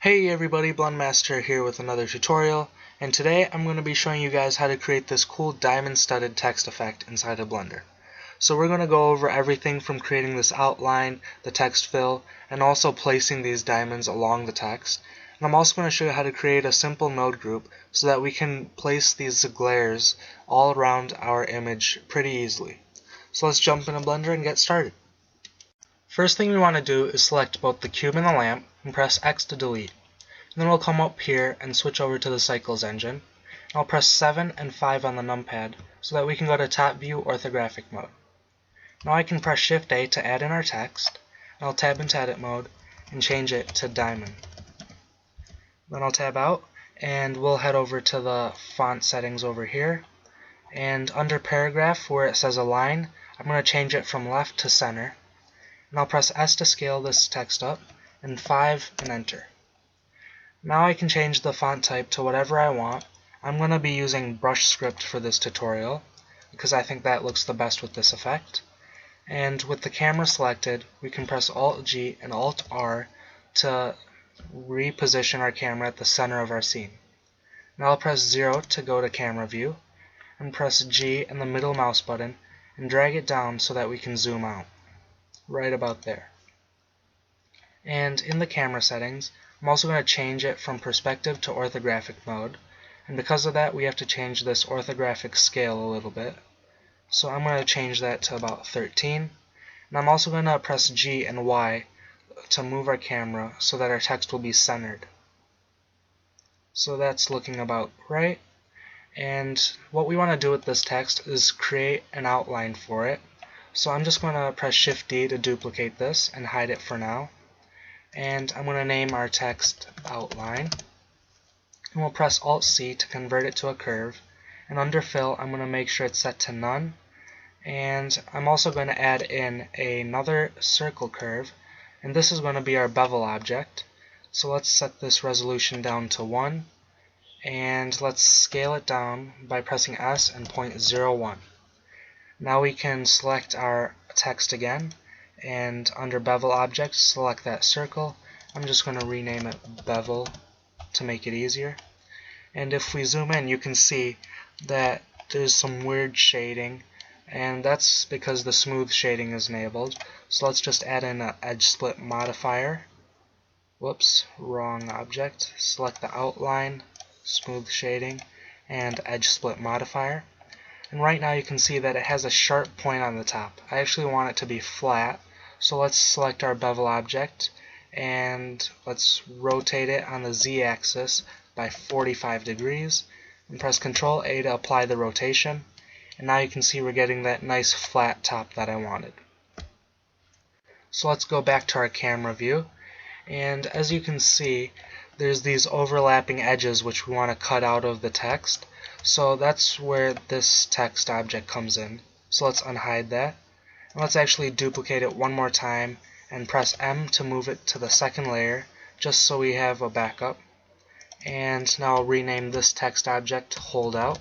Hey everybody, BlendMaster here with another tutorial, and today I'm going to be showing you guys how to create this cool diamond-studded text effect inside of Blender. So we're going to go over everything from creating this outline, the text fill, and also placing these diamonds along the text. And I'm also going to show you how to create a simple node group so that we can place these glares all around our image pretty easily. So let's jump into Blender and get started. First thing we want to do is select both the cube and the lamp and press X to delete. And then we'll come up here and switch over to the Cycles engine. And I'll press 7 and 5 on the numpad so that we can go to top view orthographic mode. Now I can press Shift A to add in our text. And I'll tab into edit mode and change it to diamond. Then I'll tab out and we'll head over to the font settings over here. And under paragraph where it says align, I'm going to change it from left to center. And I'll press S to scale this text up, and 5 and enter. Now I can change the font type to whatever I want. I'm going to be using brush script for this tutorial because I think that looks the best with this effect. And with the camera selected, we can press Alt G and Alt R to reposition our camera at the center of our scene. Now I'll press 0 to go to camera view, and press G and the middle mouse button and drag it down so that we can zoom out. Right about there. And in the camera settings, I'm also going to change it from perspective to orthographic mode, and because of that we have to change this orthographic scale a little bit. So I'm going to change that to about 13, and I'm also going to press G and Y to move our camera so that our text will be centered. So that's looking about right, and what we want to do with this text is create an outline for it. So I'm just going to press Shift D to duplicate this and hide it for now. And I'm going to name our text outline. And we'll press Alt C to convert it to a curve. And under fill, I'm going to make sure it's set to none. And I'm also going to add in another circle curve. And this is going to be our bevel object. So let's set this resolution down to 1. And let's scale it down by pressing S and 0.01. Now we can select our text again, and under bevel object select that circle. I'm just going to rename it bevel to make it easier. And if we zoom in, you can see that there's some weird shading, and that's because the smooth shading is enabled. So let's just add in an edge split modifier. Whoops, wrong object. Select the outline, smooth shading, and edge split modifier. And right now you can see that it has a sharp point on the top. I actually want it to be flat, so let's select our bevel object and let's rotate it on the Z-axis by 45 degrees and press Ctrl A to apply the rotation, and now you can see we're getting that nice flat top that I wanted. So let's go back to our camera view, and as you can see there's these overlapping edges which we want to cut out of the text. So that's where this text object comes in. So let's unhide that. And let's actually duplicate it one more time and press M to move it to the second layer, just so we have a backup. And now I'll rename this text object holdout.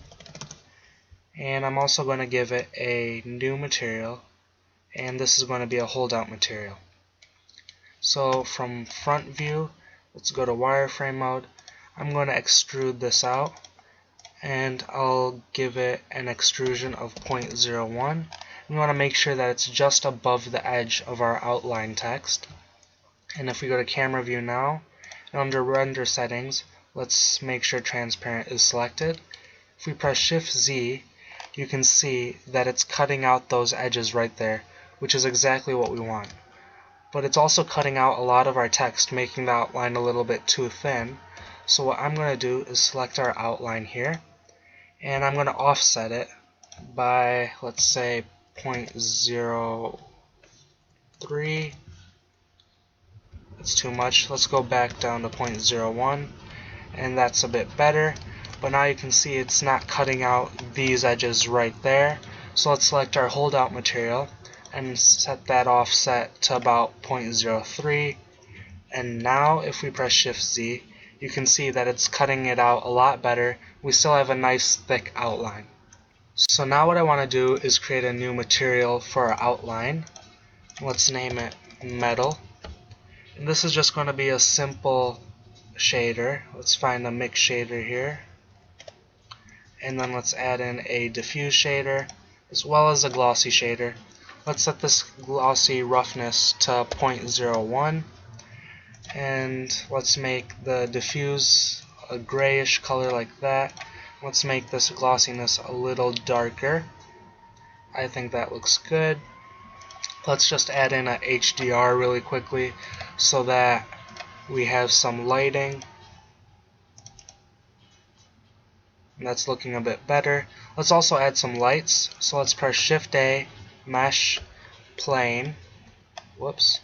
And I'm also going to give it a new material, and this is going to be a holdout material. So from front view, let's go to wireframe mode. I'm going to extrude this out, and I'll give it an extrusion of 0.01. We want to make sure that it's just above the edge of our outline text. And if we go to camera view now, and under render settings, let's make sure transparent is selected. If we press Shift Z, you can see that it's cutting out those edges right there, which is exactly what we want. But it's also cutting out a lot of our text, making the outline a little bit too thin. So what I'm going to do is select our outline here, and I'm going to offset it by, let's say, 0.03. That's too much. Let's go back down to 0.01, and that's a bit better. But now you can see it's not cutting out these edges right there. So let's select our holdout material and set that offset to about 0.03. And now if we press Shift Z, you can see that it's cutting it out a lot better. We still have a nice thick outline. So now what I want to do is create a new material for our outline. Let's name it metal. And this is just going to be a simple shader. Let's find a mix shader here. And then let's add in a diffuse shader as well as a glossy shader. Let's set this glossy roughness to 0.01. And let's make the diffuse a grayish color like that. Let's make this glossiness a little darker. I think that looks good. Let's just add in a HDR really quickly so that we have some lighting. And that's looking a bit better. Let's also add some lights. So let's press Shift A, Mesh, Plane. Whoops.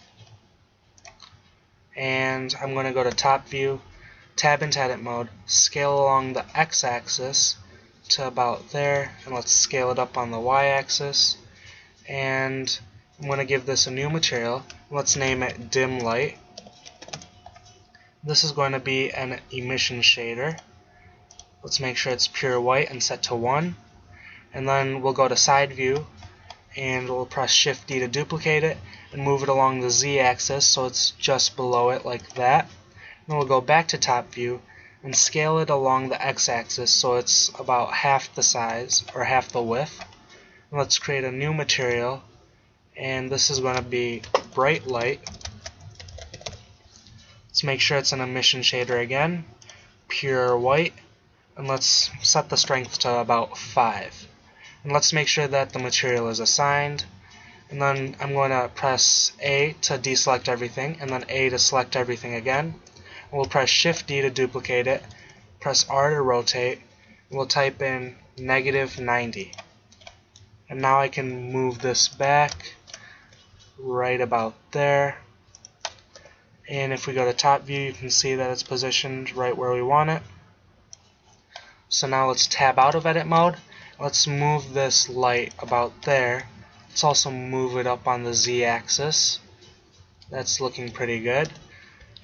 And I'm going to go to Top View, Tab into Edit Mode, scale along the X-axis to about there, and let's scale it up on the Y-axis. And I'm going to give this a new material. Let's name it Dim Light. This is going to be an emission shader. Let's make sure it's pure white and set to 1. And then we'll go to Side View, and we'll press Shift D to duplicate it and move it along the Z-axis so it's just below it like that. Then we'll go back to Top View and scale it along the X-axis so it's about half the size or half the width. And let's create a new material, and this is going to be Bright Light. Let's make sure it's an emission shader again, pure white, and let's set the strength to about 5. And let's make sure that the material is assigned. And then I'm going to press A to deselect everything, and then A to select everything again. And we'll press Shift D to duplicate it, press R to rotate, and we'll type in -90. And now I can move this back right about there. And if we go to Top View, you can see that it's positioned right where we want it. So now let's tab out of Edit Mode. Let's move this light about there. Let's also move it up on the Z-axis. That's looking pretty good.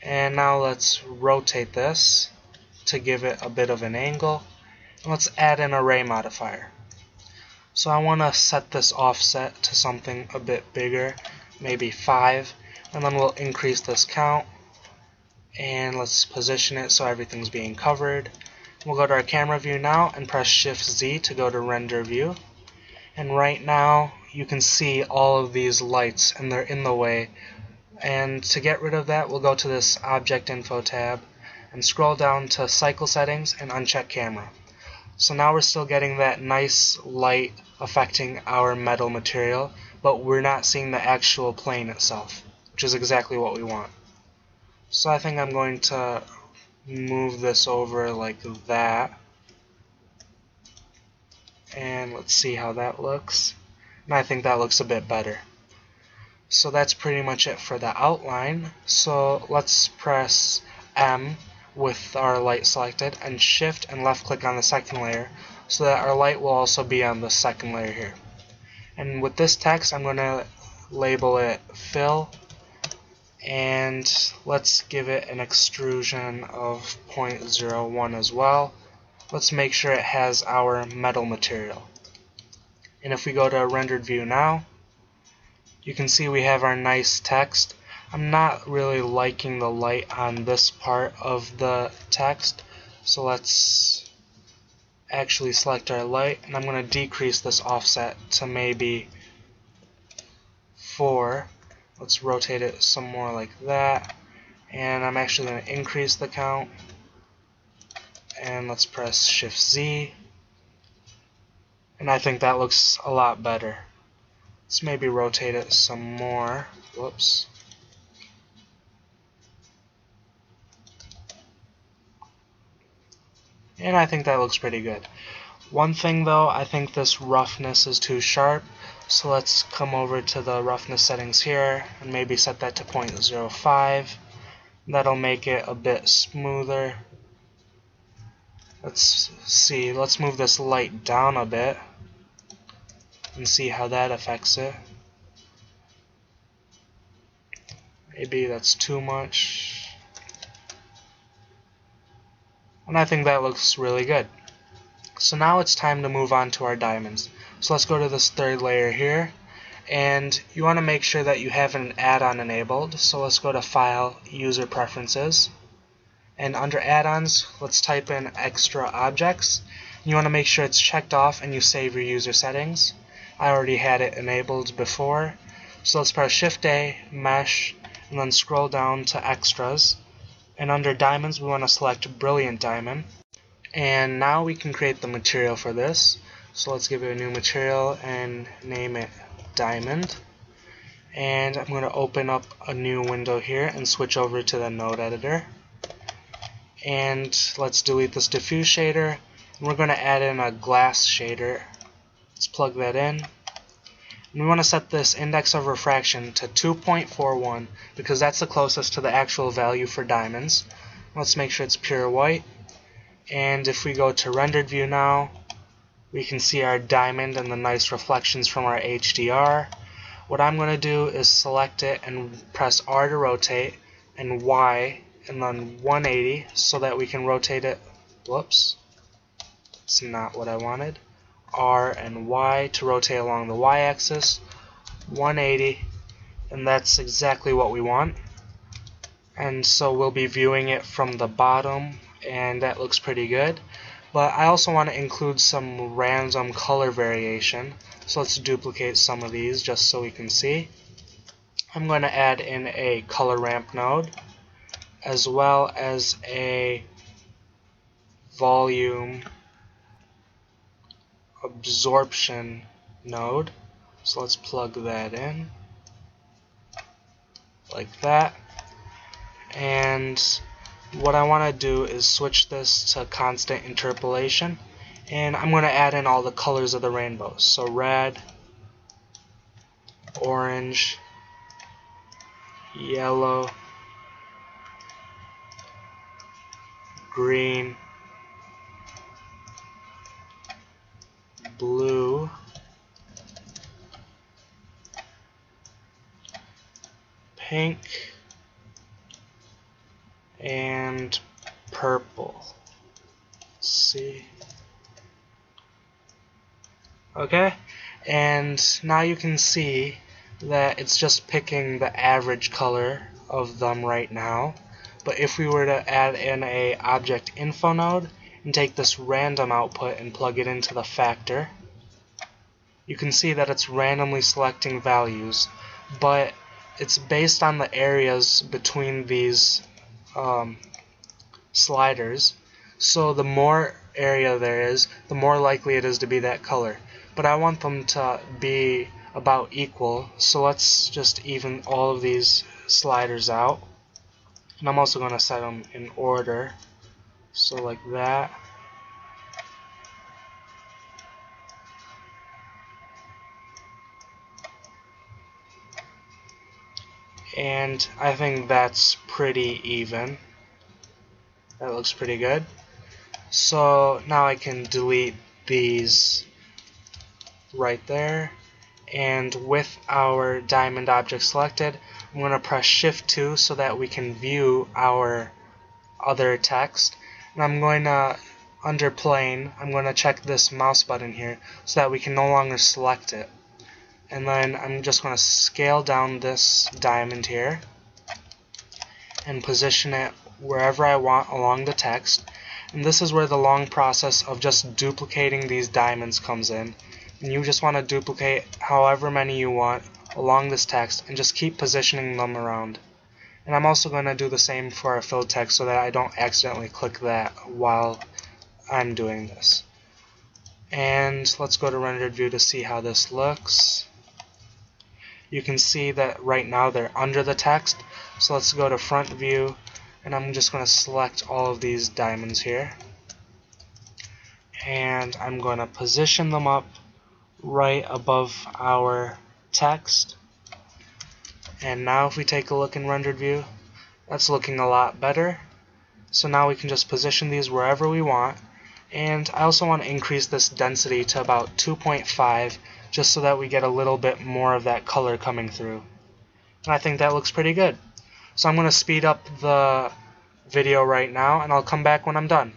And now let's rotate this to give it a bit of an angle. And let's add an array modifier. So I want to set this offset to something a bit bigger, maybe 5. And then we'll increase this count. And let's position it so everything's being covered. We'll go to our camera view now and press Shift Z to go to render view. And right now you can see all of these lights and they're in the way. And to get rid of that, we'll go to this Object Info tab and scroll down to Cycle Settings and uncheck Camera. So now we're still getting that nice light affecting our metal material, but we're not seeing the actual plane itself, which is exactly what we want. So I think I'm going to move this over like that, and let's see how that looks. And I think that looks a bit better. So that's pretty much it for the outline. So let's press M with our light selected and Shift and left click on the second layer so that our light will also be on the second layer here. And with this text I'm going to label it Fill, and let's give it an extrusion of 0.01 as well. Let's make sure it has our metal material. And if we go to rendered view now, you can see we have our nice text. I'm not really liking the light on this part of the text, so let's actually select our light, and I'm going to decrease this offset to maybe 4. Let's rotate it some more like that, and I'm actually going to increase the count, and let's press Shift Z, and I think that looks a lot better. Let's maybe rotate it some more. Whoops. And I think that looks pretty good. One thing though, I think this roughness is too sharp. So let's come over to the roughness settings here and maybe set that to 0.05. That'll make it a bit smoother. Let's see, let's move this light down a bit and see how that affects it. Maybe that's too much. And I think that looks really good. So now it's time to move on to our diamonds. So let's go to this third layer here, and you want to make sure that you have an add-on enabled. So let's go to File, User Preferences, And under add-ons, let's type in extra objects. You want to make sure it's checked off and you save your user settings. I already had it enabled before. So let's press Shift A, Mesh, and then scroll down to Extras. And under Diamonds, we want to select Brilliant Diamond. And now we can create the material for this. So let's give it a new material and name it Diamond. And I'm going to open up a new window here and switch over to the node editor. And let's delete this diffuse shader. And we're going to add in a glass shader. Let's plug that in. And we want to set this index of refraction to 2.41 because that's the closest to the actual value for diamonds. Let's make sure it's pure white. And if we go to rendered view now, we can see our diamond and the nice reflections from our HDR. What I'm going to do is select it and press R to rotate and Y and then 180 so that we can rotate it. Whoops, that's not what I wanted. R and Y to rotate along the Y-axis, 180, and that's exactly what we want. And so we'll be viewing it from the bottom, and that looks pretty good. But I also want to include some random color variation, so let's duplicate some of these just so we can see. I'm going to add in a color ramp node as well as a volume absorption node. So let's plug that in like that. And what I want to do is switch this to constant interpolation, and I'm going to add in all the colors of the rainbow. So red, orange, yellow, green, blue, pink, and purple. Let's see. Okay, and now you can see that it's just picking the average color of them right now. But if we were to add in a object info node and take this random output and plug it into the factor, you can see that it's randomly selecting values, but it's based on the areas between these sliders. So the more area there is, the more likely it is to be that color. But I want them to be about equal, so let's just even all of these sliders out. And I'm also going to set them in order, so like that. And I think that's pretty even. That looks pretty good. So now I can delete these right there. And with our diamond object selected, I'm going to press Shift 2 so that we can view our other text. And I'm going to, under plane, I'm going to check this mouse button here so that we can no longer select it. And then I'm just going to scale down this diamond here and position it wherever I want along the text. And this is where the long process of just duplicating these diamonds comes in. And you just want to duplicate however many you want along this text and just keep positioning them around. And I'm also going to do the same for our filled text so that I don't accidentally click that while I'm doing this. And let's go to rendered view to see how this looks. You can see that right now they're under the text. So let's go to front view, and I'm just going to select all of these diamonds here. And I'm going to position them up right above our text. And now if we take a look in rendered view, that's looking a lot better. So now we can just position these wherever we want. And I also want to increase this density to about 2.5 just so that we get a little bit more of that color coming through. And I think that looks pretty good. So I'm going to speed up the video right now, and I'll come back when I'm done.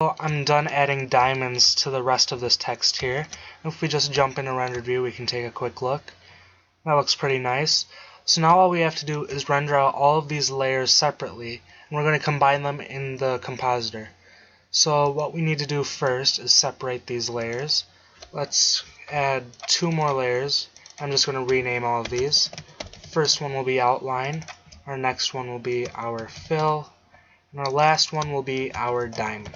So I'm done adding diamonds to the rest of this text here. If we just jump into rendered view, we can take a quick look. That looks pretty nice. So now all we have to do is render out all of these layers separately, and we're going to combine them in the compositor. So what we need to do first is separate these layers. Let's add 2 more layers. I'm just going to rename all of these. First one will be outline, our next one will be our fill, and our last one will be our diamond.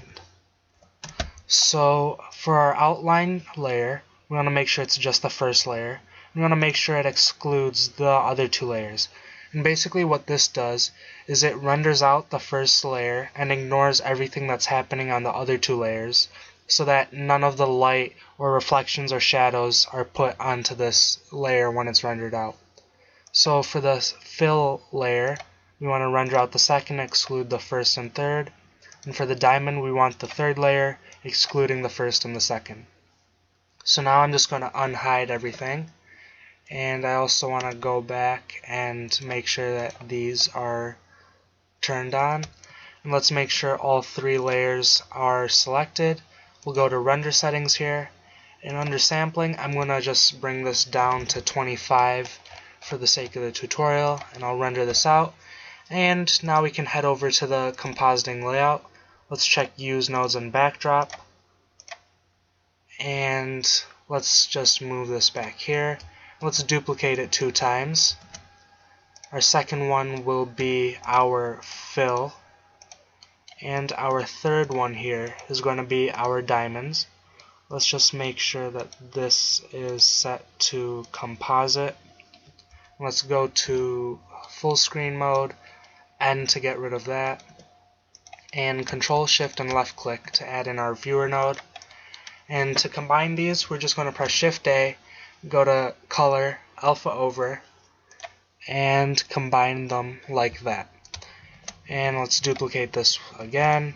So for our outline layer, we want to make sure it's just the first layer. We want to make sure it excludes the other 2 layers. And basically what this does is it renders out the first layer and ignores everything that's happening on the other 2 layers, so that none of the light or reflections or shadows are put onto this layer when it's rendered out. So for the fill layer, we want to render out the second, exclude the first and third. And for the diamond, we want the third layer, excluding the first and the second. So now I'm just going to unhide everything. And I also want to go back and make sure that these are turned on. And let's make sure all 3 layers are selected. We'll go to render settings here. And under sampling, I'm going to just bring this down to 25 for the sake of the tutorial. And I'll render this out. And now we can head over to the compositing layout. Let's check use nodes and backdrop, and let's just move this back here. Let's duplicate it 2 times. Our second one will be our fill, and our third one here is going to be our diamonds. Let's just make sure that this is set to composite. Let's go to full screen mode, N to get rid of that, and Control Shift and left click to add in our viewer node. And to combine these, we're just going to press Shift A, go to color, alpha over, and combine them like that. And let's duplicate this again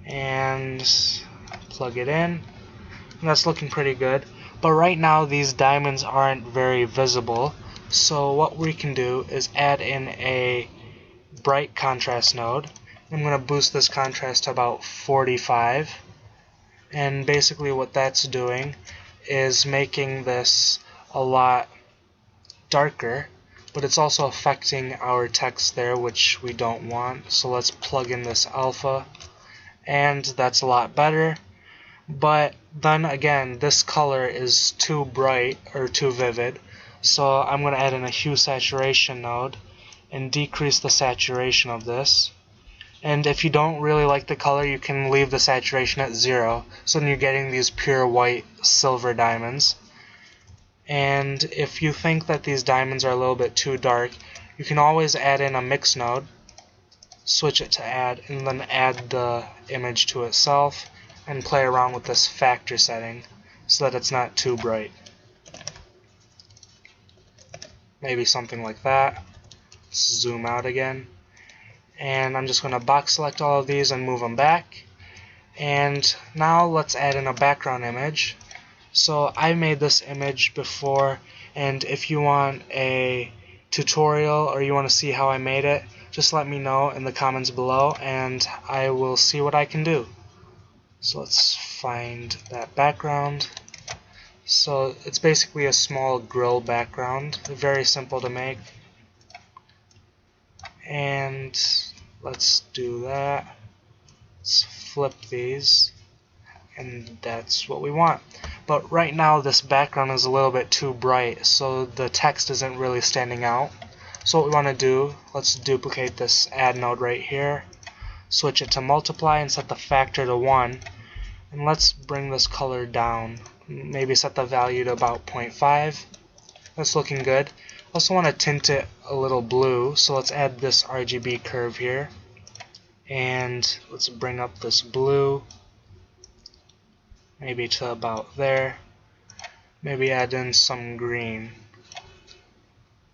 and plug it in. And that's looking pretty good. But right now these diamonds aren't very visible, so what we can do is add in a bright contrast node. I'm going to boost this contrast to about 45, and basically what that's doing is making this a lot darker, but it's also affecting our text there, which we don't want. So let's plug in this alpha, and that's a lot better. But then again, this color is too bright or too vivid, so I'm going to add in a hue saturation node and decrease the saturation of this. And if you don't really like the color, you can leave the saturation at 0, so then you're getting these pure white silver diamonds. And if you think that these diamonds are a little bit too dark, you can always add in a mix node, switch it to add, and then add the image to itself, and play around with this factor setting so that it's not too bright. Maybe something like that. Let's zoom out again. And I'm just going to box select all of these and move them back. And now let's add in a background image. So I made this image before, and if you want a tutorial or you want to see how I made it, just let me know in the comments below and I will see what I can do. So let's find that background. So it's basically a small grill background, very simple to make. And let's do that. Let's flip these, and that's what we want. But right now this background is a little bit too bright, so the text isn't really standing out. So what we want to do, let's duplicate this add node right here, switch it to multiply and set the factor to 1, and let's bring this color down, maybe set the value to about 0.5. That's looking good. Also want to tint it a little blue, so let's add this RGB curve here, and let's bring up this blue maybe to about there. Maybe add in some green,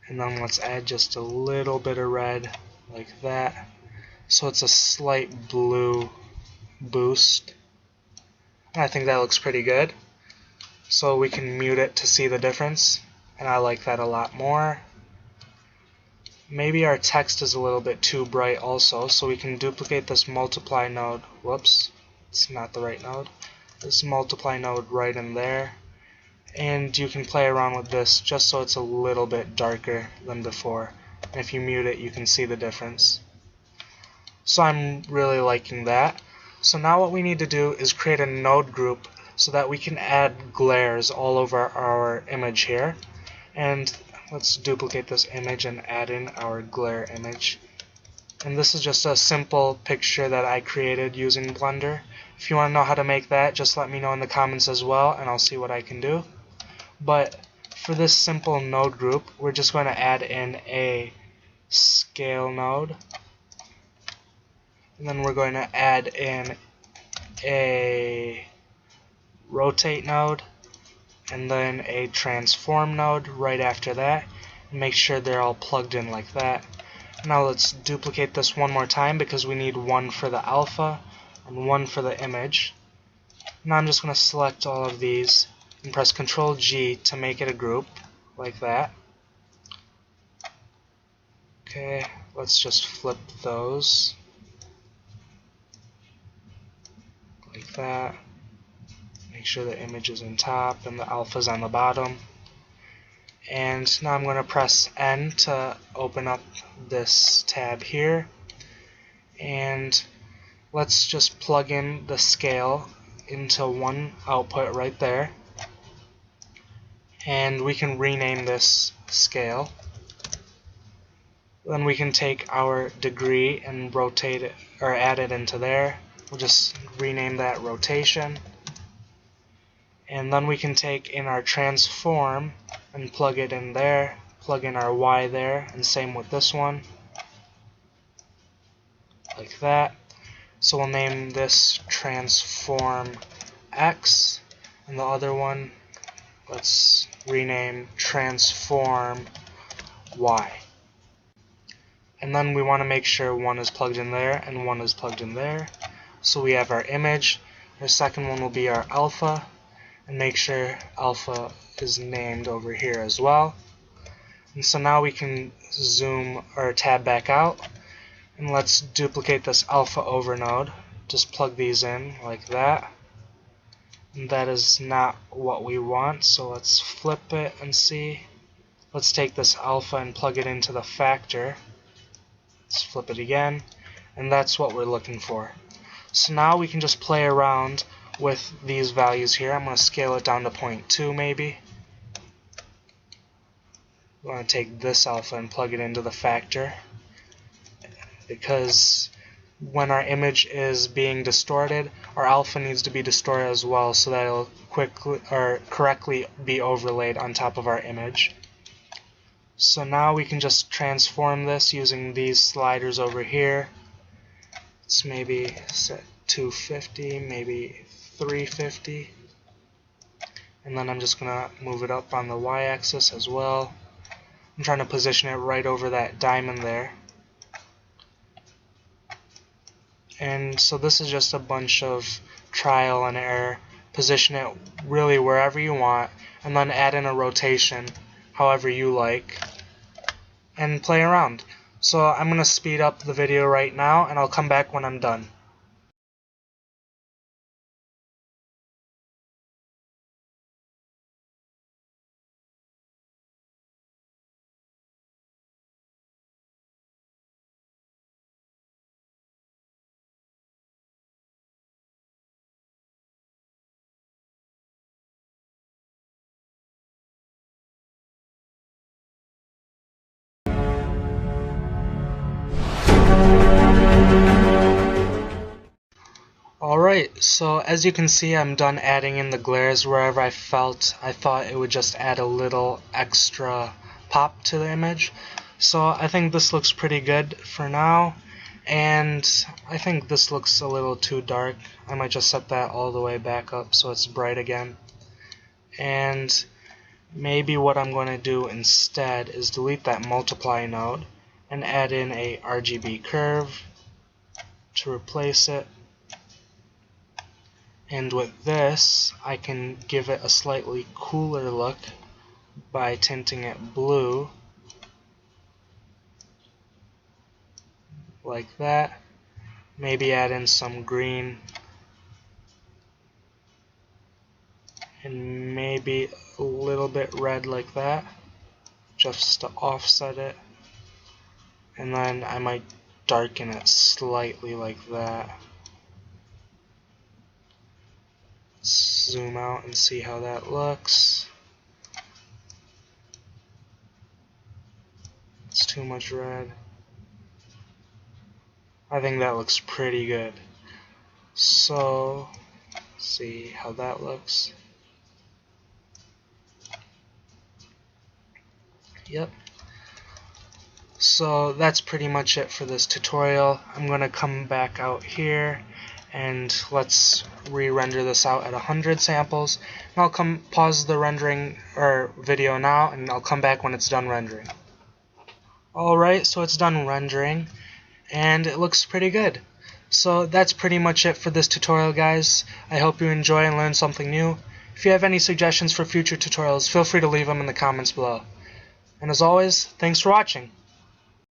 and then let's add just a little bit of red like that, so it's a slight blue boost. And I think that looks pretty good, so we can mute it to see the difference, and I like that a lot more. Maybe our text is a little bit too bright also, so we can duplicate this multiply node, whoops, it's not the right node. This multiply node right in there. And you can play around with this just so it's a little bit darker than before. And if you mute it, you can see the difference. So I'm really liking that. So now what we need to do is create a node group so that we can add glares all over our image here. And let's duplicate this image and add in our glare image. And this is just a simple picture that I created using Blender. If you want to know how to make that, just let me know in the comments as well, and I'll see what I can do. But for this simple node group, we're just going to add in a scale node. And then we're going to add in a rotate node, and then a transform node right after that. And make sure they're all plugged in like that. Now let's duplicate this one more time because we need one for the alpha and one for the image. Now I'm just going to select all of these and press Ctrl G to make it a group like that. Okay, let's just flip those like that. Make sure the image is on top and the alpha is on the bottom. And now I'm going to press N to open up this tab here. And let's just plug in the scale into one output right there. And we can rename this scale. Then we can take our degree and rotate it, or add it into there. We'll just rename that rotation. And then we can take in our transform and plug it in there, plug in our Y there, and same with this one, like that. So we'll name this transform X, and the other one, let's rename transform Y. And then we want to make sure one is plugged in there and one is plugged in there. So we have our image. The second one will be our alpha, and make sure alpha is named over here as well. And so now we can zoom or tab back out, and let's duplicate this alpha over node. Just plug these in like that. And that is not what we want, so let's flip it and see. Let's take this alpha and plug it into the factor. Let's flip it again, and that's what we're looking for. So now we can just play around with these values here. I'm going to scale it down to 0.2 maybe. We want to take this alpha and plug it into the factor, because when our image is being distorted, our alpha needs to be distorted as well so that it'll quickly or correctly be overlaid on top of our image. So now we can just transform this using these sliders over here. Let's maybe set 250, maybe 350. And then I'm just going to move it up on the y-axis as well. I'm trying to position it right over that diamond there. And so this is just a bunch of trial and error. Position it really wherever you want, and then add in a rotation however you like, and play around. So I'm going to speed up the video right now, and I'll come back when I'm done. Alright, so as you can see, I'm done adding in the glares wherever I thought it would just add a little extra pop to the image. So I think this looks pretty good for now, and I think this looks a little too dark. I might just set that all the way back up so it's bright again. And maybe what I'm going to do instead is delete that multiply node and add in a RGB curve to replace it. And with this, I can give it a slightly cooler look by tinting it blue, like that. Maybe add in some green and maybe a little bit red like that, just to offset it. And then I might darken it slightly like that. Zoom out and see how that looks. It's too much red. I think that looks pretty good. So, see how that looks. Yep. So that's pretty much it for this tutorial. I'm going to come back out here and let's re-render this out at 100 samples. And I'll pause the rendering or video now, and I'll come back when it's done rendering. Alright, so it's done rendering and it looks pretty good. So that's pretty much it for this tutorial, guys. I hope you enjoy and learn something new. If you have any suggestions for future tutorials, feel free to leave them in the comments below. And as always, thanks for watching.